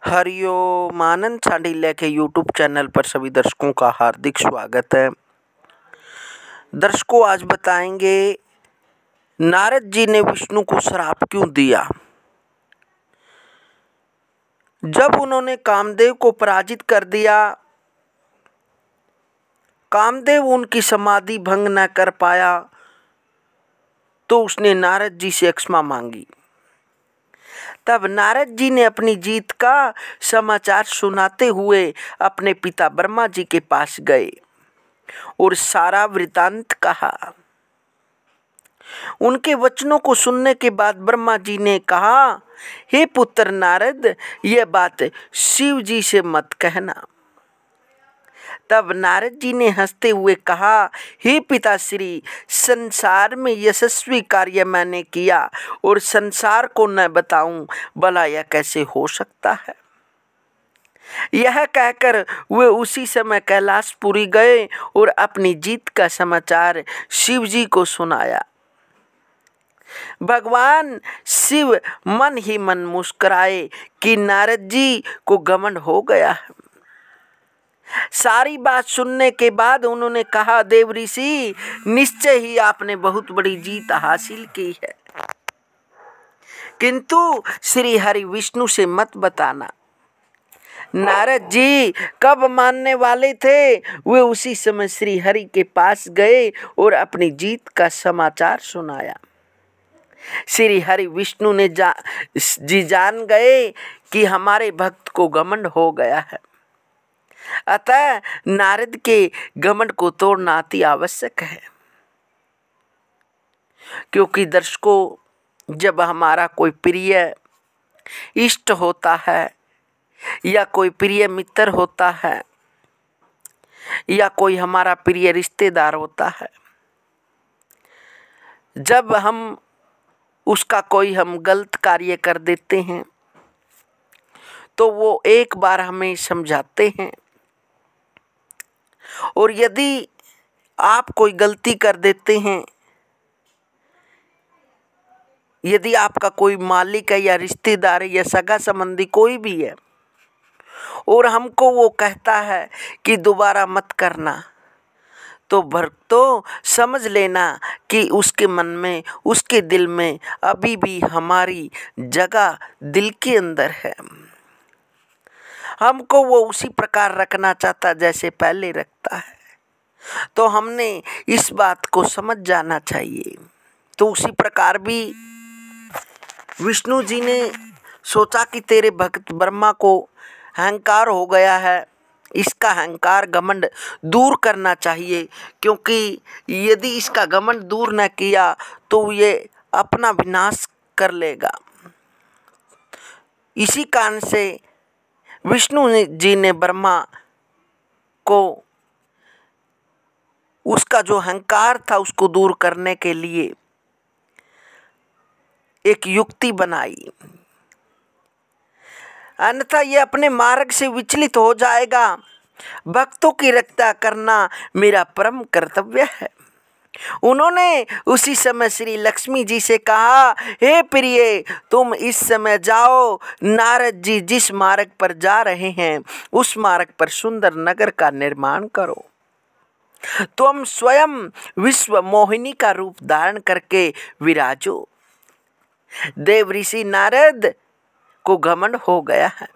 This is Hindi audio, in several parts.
हरिओम आनंद सांडिल्य के यूट्यूब चैनल पर सभी दर्शकों का हार्दिक स्वागत है। दर्शकों, आज बताएंगे नारद जी ने विष्णु को श्राप क्यों दिया। जब उन्होंने कामदेव को पराजित कर दिया, कामदेव उनकी समाधि भंग न कर पाया, तो उसने नारद जी से क्षमा मांगी। तब नारद जी ने अपनी जीत का समाचार सुनाते हुए अपने पिता ब्रह्मा जी के पास गए और सारा वृतांत कहा। उनके वचनों को सुनने के बाद ब्रह्मा जी ने कहा, हे पुत्र नारद, यह बात शिव जी से मत कहना। तब नारद जी ने हंसते हुए कहा, हे पिताश्री, संसार में यशस्वी कार्य मैंने किया और संसार को न बताऊं, भला यह कैसे हो सकता है। यह कहकर वे उसी समय कैलाशपुरी गए और अपनी जीत का समाचार शिव जी को सुनाया। भगवान शिव मन ही मन मुस्कुराए कि नारद जी को घमंड हो गया है। सारी बात सुनने के बाद उन्होंने कहा, देव ऋषि, निश्चय ही आपने बहुत बड़ी जीत हासिल की है, किंतु श्री हरि विष्णु से मत बताना। नारद जी कब मानने वाले थे, वे उसी समय श्री हरि के पास गए और अपनी जीत का समाचार सुनाया। श्री हरि विष्णु ने जान गए कि हमारे भक्त को घमंड हो गया है, अतः नारद के घमंड को तोड़ना अति आवश्यक है। क्योंकि दर्शकों, जब हमारा कोई प्रिय इष्ट होता है या कोई प्रिय मित्र होता है या कोई हमारा प्रिय रिश्तेदार होता है, जब हम उसका कोई हम गलत कार्य कर देते हैं तो वो एक बार हमें समझाते हैं, और यदि आप कोई गलती कर देते हैं, यदि आपका कोई मालिक है या रिश्तेदार है या सगा संबंधी कोई भी है और हमको वो कहता है कि दोबारा मत करना, तो भक्तों समझ लेना कि उसके मन में, उसके दिल में अभी भी हमारी जगह दिल के अंदर है। हमको वो उसी प्रकार रखना चाहता जैसे पहले रखता है, तो हमने इस बात को समझ जाना चाहिए। तो उसी प्रकार भी विष्णु जी ने सोचा कि तेरे भक्त ब्रह्मा को अहंकार हो गया है, इसका अहंकार घमंड दूर करना चाहिए, क्योंकि यदि इसका घमंड दूर न किया तो ये अपना विनाश कर लेगा। इसी कारण से विष्णु जी ने ब्रह्मा को उसका जो अहंकार था उसको दूर करने के लिए एक युक्ति बनाई, अन्यथा ये अपने मार्ग से विचलित हो जाएगा। भक्तों की रक्षा करना मेरा परम कर्तव्य है। उन्होंने उसी समय श्री लक्ष्मी जी से कहा, हे प्रिय, तुम इस समय जाओ, नारद जी जिस मार्ग पर जा रहे हैं उस मार्ग पर सुंदर नगर का निर्माण करो। तुम स्वयं विश्व मोहिनी का रूप धारण करके विराजो। देव ऋषि नारद को घमंड हो गया है,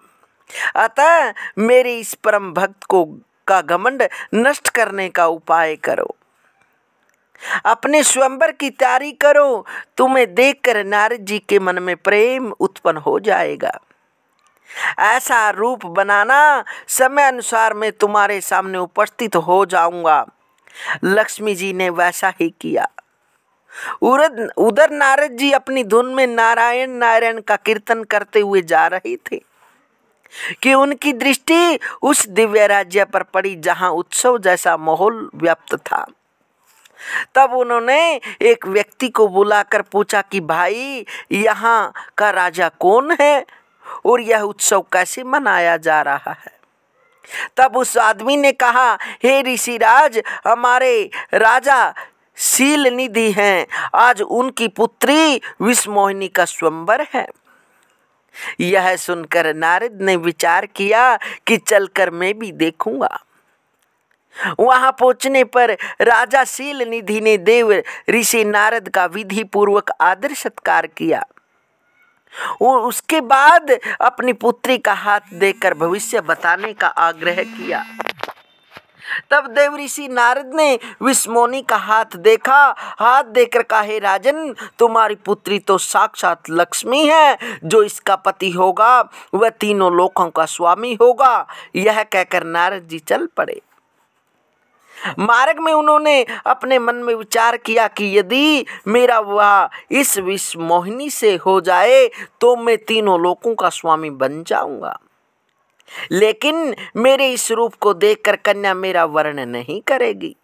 अतः मेरे इस परम भक्त को का घमंड नष्ट करने का उपाय करो। अपने स्वयंवर की तैयारी करो, तुम्हें देखकर नारद जी के मन में प्रेम उत्पन्न हो जाएगा। ऐसा रूप बनाना, समय अनुसार मैं तुम्हारे सामने उपस्थित हो जाऊंगा। लक्ष्मी जी ने वैसा ही किया। उधर नारद जी अपनी धुन में नारायण नारायण का कीर्तन करते हुए जा रहे थे कि उनकी दृष्टि उस दिव्य राज्य पर पड़ी जहां उत्सव जैसा माहौल व्याप्त था। तब उन्होंने एक व्यक्ति को बुलाकर पूछा कि भाई, यहाँ का राजा कौन है और यह उत्सव कैसे मनाया जा रहा है। तब उस आदमी ने कहा, हे ऋषिराज, हमारे राजा शील निधि हैं, आज उनकी पुत्री विश्वमोहिनी का स्वयंवर है। यह सुनकर नारद ने विचार किया कि चलकर मैं भी देखूंगा। वहां पहुंचने पर राजा शील निधि ने देव ऋषि नारद का विधि पूर्वक आदर सत्कार किया और उसके बाद अपनी पुत्री का हाथ देकर भविष्य बताने का आग्रह किया। तब देव ऋषि नारद ने विष्णुमुनि का हाथ देखा। हाथ देखकर कहा, हे राजन, तुम्हारी पुत्री तो साक्षात लक्ष्मी है। जो इसका पति होगा वह तीनों लोकों का स्वामी होगा। यह कहकर नारद जी चल पड़े। मार्ग में उन्होंने अपने मन में विचार किया कि यदि मेरा विवाह इस विष्णुमोहिनी से हो जाए तो मैं तीनों लोकों का स्वामी बन जाऊंगा। लेकिन मेरे इस रूप को देखकर कन्या मेरा वर्ण नहीं करेगी।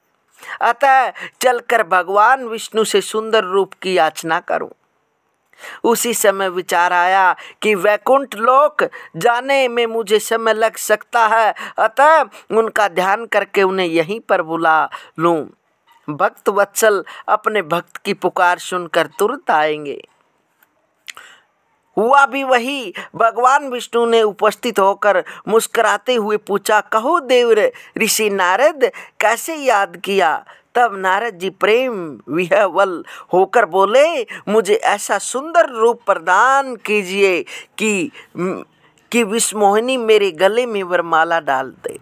अतः चलकर भगवान विष्णु से सुंदर रूप की याचना करूं। उसी समय विचार आया कि वैकुंठ लोक जाने में मुझे समय लग सकता है, अतः उनका ध्यान करके उन्हें यहीं पर बुला लूं। भक्त वत्सल अपने भक्त की पुकार सुनकर तुरंत आएंगे। हुआ भी वही। भगवान विष्णु ने उपस्थित होकर मुस्कुराते हुए पूछा, कहो देव ऋषि नारद, कैसे याद किया? तब नारद जी प्रेम विह्वल होकर बोले, मुझे ऐसा सुंदर रूप प्रदान कीजिए कि विष्णुमोहिनी मेरे गले में वरमाला डाल दे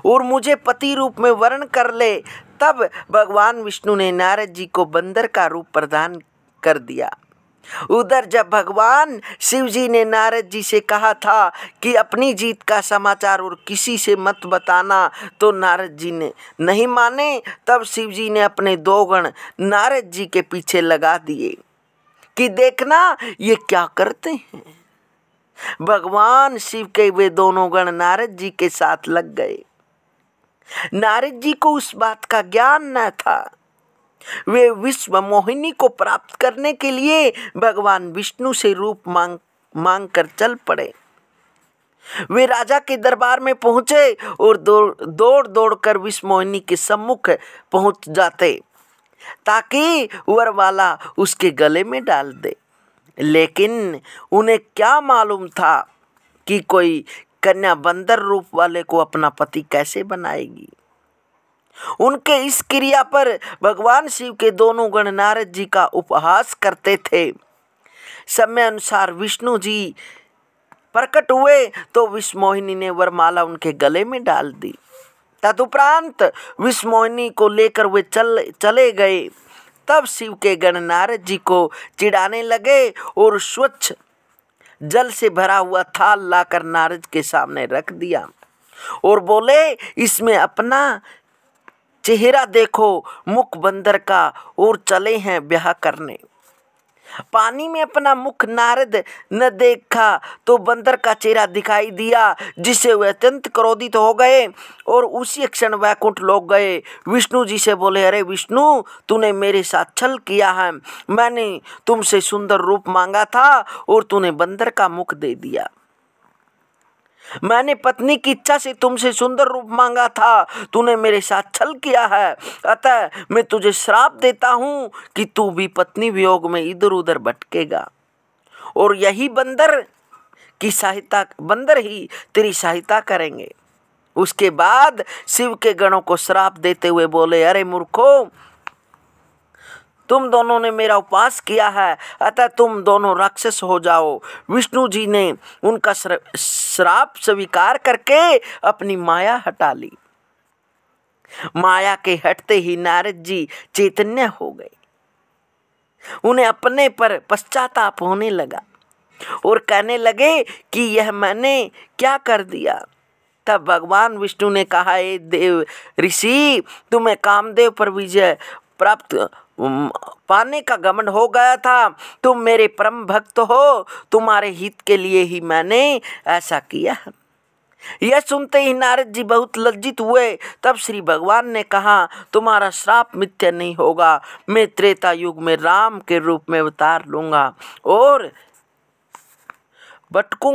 और मुझे पति रूप में वर्ण कर ले। तब भगवान विष्णु ने नारद जी को बंदर का रूप प्रदान कर दिया। उधर जब भगवान शिव जी ने नारद जी से कहा था कि अपनी जीत का समाचार और किसी से मत बताना, तो नारद जी ने नहीं माने। तब शिव जी ने अपने 2 गण नारद जी के पीछे लगा दिए कि देखना ये क्या करते हैं। भगवान शिव के वे दोनों गण नारद जी के साथ लग गए। नारद जी को उस बात का ज्ञान न था। वे विष्णुमोहिनी को प्राप्त करने के लिए भगवान विष्णु से रूप मांग कर चल पड़े। वे राजा के दरबार में पहुंचे और दौड़ कर विष्णुमोहिनी के सम्मुख पहुंच जाते ताकि वरमाला उसके गले में डाल दे। लेकिन उन्हें क्या मालूम था कि कोई कन्या बंदर रूप वाले को अपना पति कैसे बनाएगी। उनके इस क्रिया पर भगवान शिव के दोनों गण नारद जी का उपहास करते थे। समय अनुसार विष्णु जी प्रकट हुए तो विष्णुमोहिनी ने वरमाला उनके गले में डाल दी। तदुपरांत विष्णुमोहिनी को लेकर वे चले गए। तब शिव के गण नारद जी को चिढ़ाने लगे और स्वच्छ जल से भरा हुआ थाल लाकर नारद के सामने रख दिया और बोले, इसमें अपना चेहरा देखो, मुख बंदर का और चले हैं ब्याह करने। पानी में अपना मुख नारद न देखा तो बंदर का चेहरा दिखाई दिया, जिससे वे अत्यंत क्रोधित हो गए और उसी क्षण वैकुंठ लोक गए। विष्णु जी से बोले, अरे विष्णु, तूने मेरे साथ छल किया है। मैंने तुमसे सुंदर रूप मांगा था और तूने बंदर का मुख दे दिया। मैंने पत्नी की इच्छा से तुमसे सुंदर रूप मांगा था, तूने मेरे साथ छल किया है। अतः मैं तुझे श्राप देता हूँ कि तू भी पत्नी वियोग में इधर उधर भटकेगा और यही बंदर ही तेरी सहायता करेंगे। उसके बाद शिव के गणों को श्राप देते हुए बोले, अरे मूर्खों, तुम दोनों ने मेरा उपवास किया है, अतः तुम दोनों राक्षस हो जाओ। विष्णु जी ने उनका श्राप स्वीकार करके अपनी माया हटा ली। माया के हटते ही नारद जी चैतन्य हो गए। उन्हें अपने पर पश्चाताप होने लगा और कहने लगे कि यह मैंने क्या कर दिया। तब भगवान विष्णु ने कहा, हे देव ऋषि, तुम्हें कामदेव पर विजय प्राप्त पाने का घमंड हो गया था। तुम मेरे परम भक्त हो, तुम्हारे हित के लिए ही मैंने ऐसा किया। यह सुनते ही नारद जी बहुत लज्जित हुए। तब श्री भगवान ने कहा, तुम्हारा श्राप मिथ्या नहीं होगा। मैं त्रेता युग में राम के रूप में अवतार लूंगा और भटकूं